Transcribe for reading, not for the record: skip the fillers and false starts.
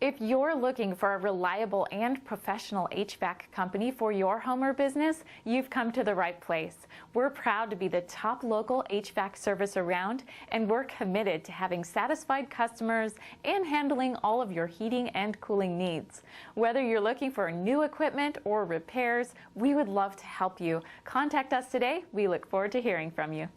If you're looking for a reliable and professional HVAC company for your home or business, you've come to the right place. We're proud to be the top local HVAC service around, and we're committed to having satisfied customers and handling all of your heating and cooling needs. Whether you're looking for new equipment or repairs, we would love to help you. Contact us today. We look forward to hearing from you.